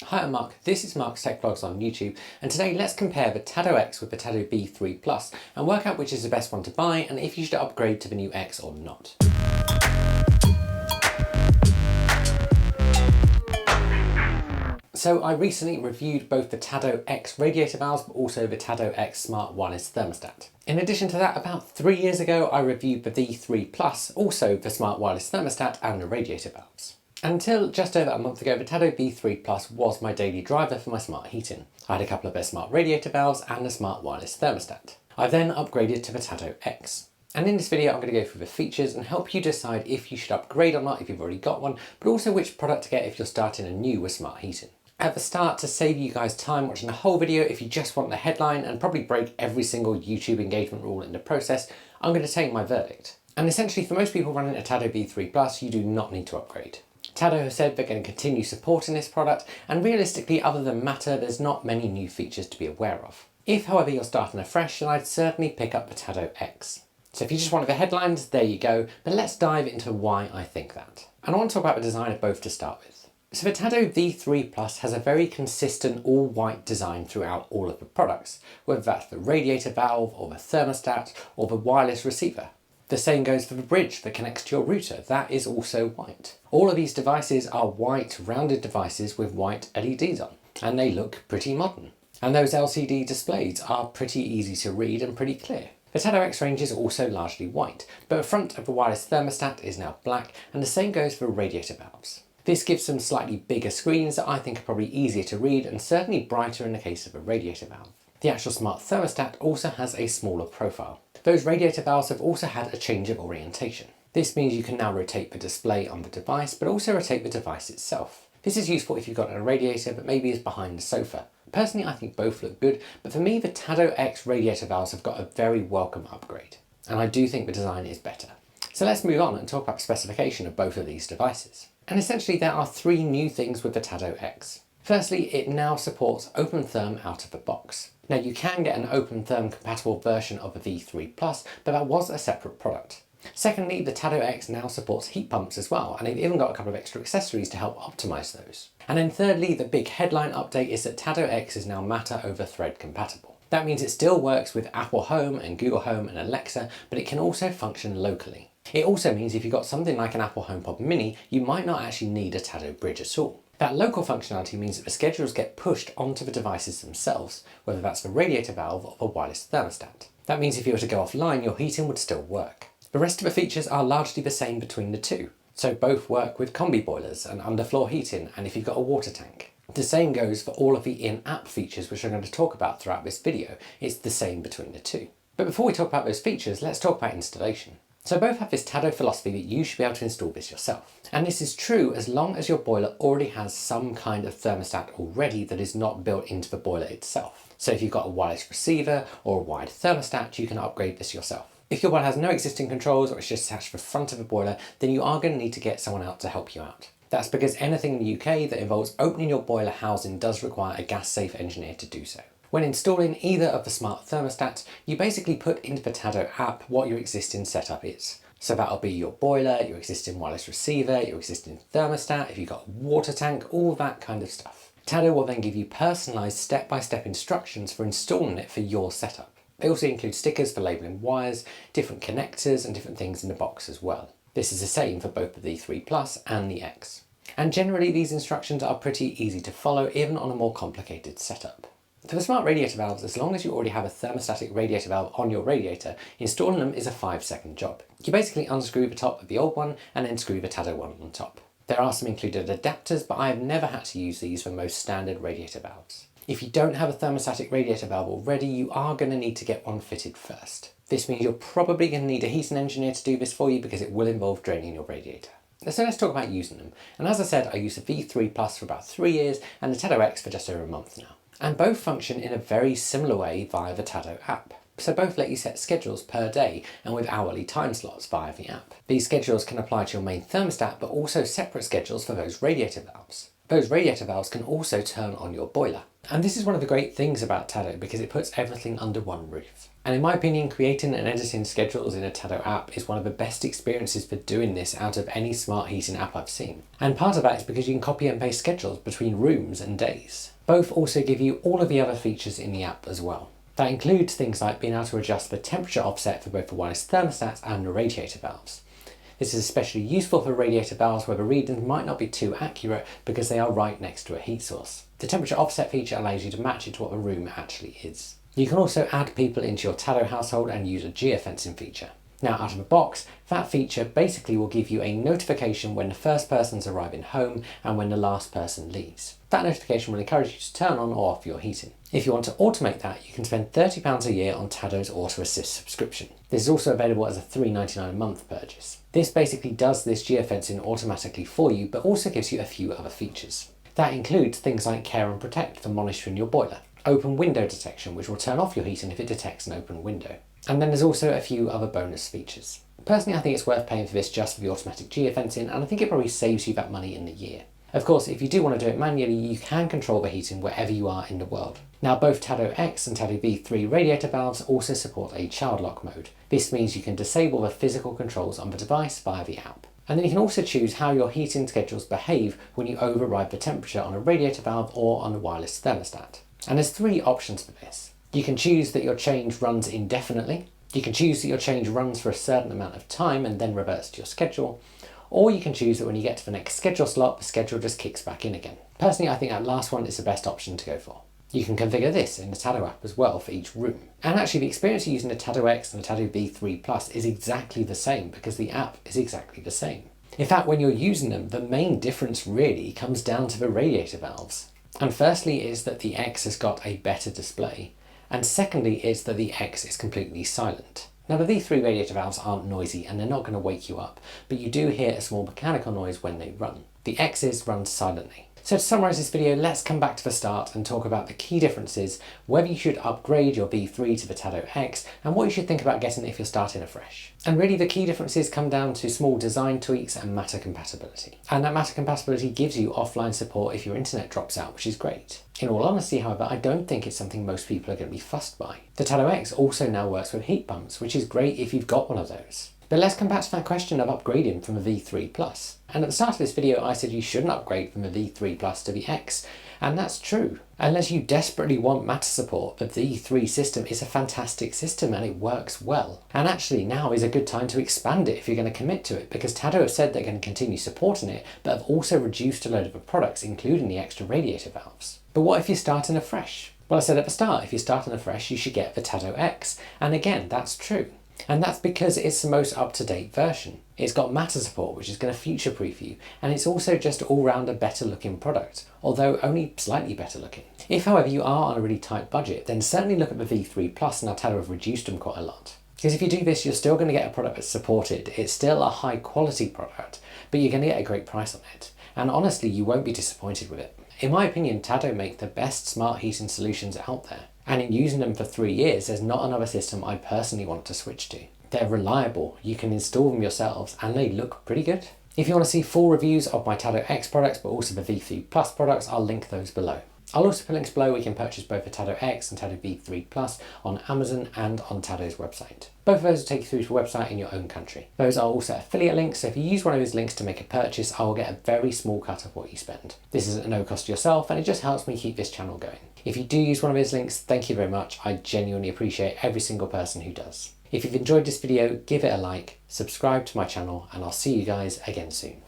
Hi, I'm Mark, this is Mark's Tech Vlogs on YouTube, and today let's compare the Tado X with the Tado V3 and work out which is the best one to buy and if you should upgrade to the new X or not. So I recently reviewed both the Tado X radiator valves but also the Tado X smart wireless thermostat. In addition to that, about 3 years ago I reviewed the V3 also the smart wireless thermostat and the radiator valves. Until just over a month ago, the Tado V3 was my daily driver for my smart heating. I had a couple of their smart radiator valves and a smart wireless thermostat. I then upgraded to the Tado X. And in this video I'm going to go through the features and help you decide if you should upgrade or not if you've already got one, but also which product to get if you're starting anew with smart heating. At the start, to save you guys time watching the whole video, if you just want the headline and probably break every single YouTube engagement rule in the process, I'm going to take my verdict. And essentially for most people running a Tado V3 you do not need to upgrade. Tado has said they're going to continue supporting this product, and realistically, other than Matter, there's not many new features to be aware of. If, however, you're starting afresh, then I'd certainly pick up the Tado X. So if you just wanted the headlines, there you go, but let's dive into why I think that. And I want to talk about the design of both to start with. So the Tado V3 has a very consistent all-white design throughout all of the products, whether that's the radiator valve, or the thermostat, or the wireless receiver. The same goes for the bridge that connects to your router, that is also white. All of these devices are white, rounded devices with white LEDs on, and they look pretty modern. And those LCD displays are pretty easy to read and pretty clear. The Tado X range is also largely white, but the front of the wireless thermostat is now black, and the same goes for radiator valves. This gives them slightly bigger screens that I think are probably easier to read and certainly brighter in the case of a radiator valve. The actual smart thermostat also has a smaller profile. Those radiator valves have also had a change of orientation. This means you can now rotate the display on the device, but also rotate the device itself. This is useful if you've got a radiator but maybe is behind the sofa. Personally, I think both look good, but for me the Tado X radiator valves have got a very welcome upgrade, and I do think the design is better. So let's move on and talk about the specification of both of these devices. And essentially there are 3 new things with the Tado X. Firstly, it now supports opentherm out of the box. Now you can get an opentherm compatible version of the V3 but that was a separate product. Secondly, the Tado X now supports heat pumps as well, and they've even got a couple of extra accessories to help optimize those. And then thirdly, the big headline update is that Tado X is now Matter over Thread compatible. That means it still works with Apple Home and Google Home and Alexa, but it can also function locally. It also means if you've got something like an Apple HomePod Mini, you might not actually need a Tado Bridge at all. That local functionality means that the schedules get pushed onto the devices themselves, whether that's the radiator valve or the wireless thermostat. That means if you were to go offline, your heating would still work. The rest of the features are largely the same between the two. So both work with combi boilers and underfloor heating, and if you've got a water tank. The same goes for all of the in-app features, which I'm going to talk about throughout this video. It's the same between the two. But before we talk about those features, let's talk about installation. So both have this Tado philosophy that you should be able to install this yourself. And this is true as long as your boiler already has some kind of thermostat already that is not built into the boiler itself. So if you've got a wireless receiver or a wired thermostat, you can upgrade this yourself. If your boiler has no existing controls or it's just attached to the front of the boiler, then you are going to need to get someone out to help you out. That's because anything in the UK that involves opening your boiler housing does require a gas-safe engineer to do so. When installing either of the smart thermostats, you basically put into the Tado app what your existing setup is. So that'll be your boiler, your existing wireless receiver, your existing thermostat, if you've got a water tank, all that kind of stuff. Tado will then give you personalised step-by-step instructions for installing it for your setup. They also include stickers for labelling wires, different connectors and different things in the box as well. This is the same for both the V3 and the X. And generally these instructions are pretty easy to follow even on a more complicated setup. For the smart radiator valves, as long as you already have a thermostatic radiator valve on your radiator, installing them is a 5-second job. You basically unscrew the top of the old one and then screw the Tado one on top. There are some included adapters, but I have never had to use these for most standard radiator valves. If you don't have a thermostatic radiator valve already, you are going to need to get one fitted first. This means you're probably going to need a heating engineer to do this for you because it will involve draining your radiator. So let's talk about using them. And as I said, I use the V3 for about 3 years and the Tado X for just over a month now. And both function in a very similar way via the Tado app. So both let you set schedules per day and with hourly time slots via the app. These schedules can apply to your main thermostat, but also separate schedules for those radiator valves. those radiator valves can also turn on your boiler. And this is one of the great things about Tado because it puts everything under one roof. And in my opinion, creating and editing schedules in a Tado app is one of the best experiences for doing this out of any smart heating app I've seen. And part of that is because you can copy and paste schedules between rooms and days. Both also give you all of the other features in the app as well. That includes things like being able to adjust the temperature offset for both the wireless thermostats and the radiator valves. This is especially useful for radiator valves where the readings might not be too accurate because they are right next to a heat source. The temperature offset feature allows you to match it to what the room actually is. You can also add people into your Tado household and use a geofencing feature. Now out of the box, that feature basically will give you a notification when the first person's arriving home and when the last person leaves. That notification will encourage you to turn on or off your heating. If you want to automate that, you can spend £30 a year on Tado's Auto Assist subscription. This is also available as a $3.99 a month purchase. This basically does this geofencing automatically for you, but also gives you a few other features. That includes things like Care and Protect for monitoring your boiler, open window detection, which will turn off your heating if it detects an open window. And then there's also a few other bonus features. Personally, I think it's worth paying for this just for the automatic geofencing, and I think it probably saves you that money in the year. Of course, if you do want to do it manually, you can control the heating wherever you are in the world. Now, both Tado X and Tado V3 radiator valves also support a child lock mode. This means you can disable the physical controls on the device via the app. And then you can also choose how your heating schedules behave when you override the temperature on a radiator valve or on a wireless thermostat. And there's three options for this. You can choose that your change runs indefinitely. You can choose that your change runs for a certain amount of time and then reverts to your schedule. Or you can choose that when you get to the next schedule slot, the schedule just kicks back in again. Personally, I think that last one is the best option to go for. You can configure this in the Tado app as well for each room. And actually the experience of using the Tado X and the Tado V3 Plus is exactly the same because the app is exactly the same. In fact, when you're using them, the main difference really comes down to the radiator valves. And firstly is that the X has got a better display. And secondly is that the X is completely silent. Now the V3 radiator valves aren't noisy and they're not going to wake you up, but you do hear a small mechanical noise when they run. The X's run silently. So to summarise this video, let's come back to the start and talk about the key differences, whether you should upgrade your V3 to the Tado X, and what you should think about getting if you're starting afresh. And really the key differences come down to small design tweaks and Matter compatibility. And that Matter compatibility gives you offline support if your internet drops out, which is great. In all honesty, however, I don't think it's something most people are going to be fussed by. The Tado X also now works with heat pumps, which is great if you've got one of those. But let's come back to that question of upgrading from the V3 Plus. And at the start of this video, I said you shouldn't upgrade from the V3 Plus to the X, and that's true. Unless you desperately want Matter support, the V3 system is a fantastic system and it works well. And actually now is a good time to expand it if you're going to commit to it, because Tado have said they're going to continue supporting it, but have also reduced a load of the products, including the extra radiator valves. But what if you're starting afresh? Well, I said at the start, if you're starting afresh, you should get the Tado X. And again, that's true. And that's because it's the most up-to-date version. It's got Matter support, which is going to future-proof you, and it's also just all-round a better-looking product, although only slightly better looking. If, however, you are on a really tight budget, then certainly look at the V3 Plus, and Tado have reduced them quite a lot. Because if you do this, you're still going to get a product that's supported. It's still a high-quality product, but you're going to get a great price on it. And honestly, you won't be disappointed with it. In my opinion, Tado make the best smart heating solutions out there. And in using them for 3 years, there's not another system I personally want to switch to. They're reliable, you can install them yourselves, and they look pretty good. If you want to see full reviews of my Tado X products, but also the V3 Plus products, I'll link those below. I'll also put links below where you can purchase both the Tado X and Tado V3 Plus on Amazon and on Tado's website. Both of those will take you through to a website in your own country. Those are also affiliate links, so if you use one of those links to make a purchase, I will get a very small cut of what you spend. This is at no cost to yourself, and it just helps me keep this channel going. If you do use one of those links, thank you very much. I genuinely appreciate every single person who does. If you've enjoyed this video, give it a like, subscribe to my channel, and I'll see you guys again soon.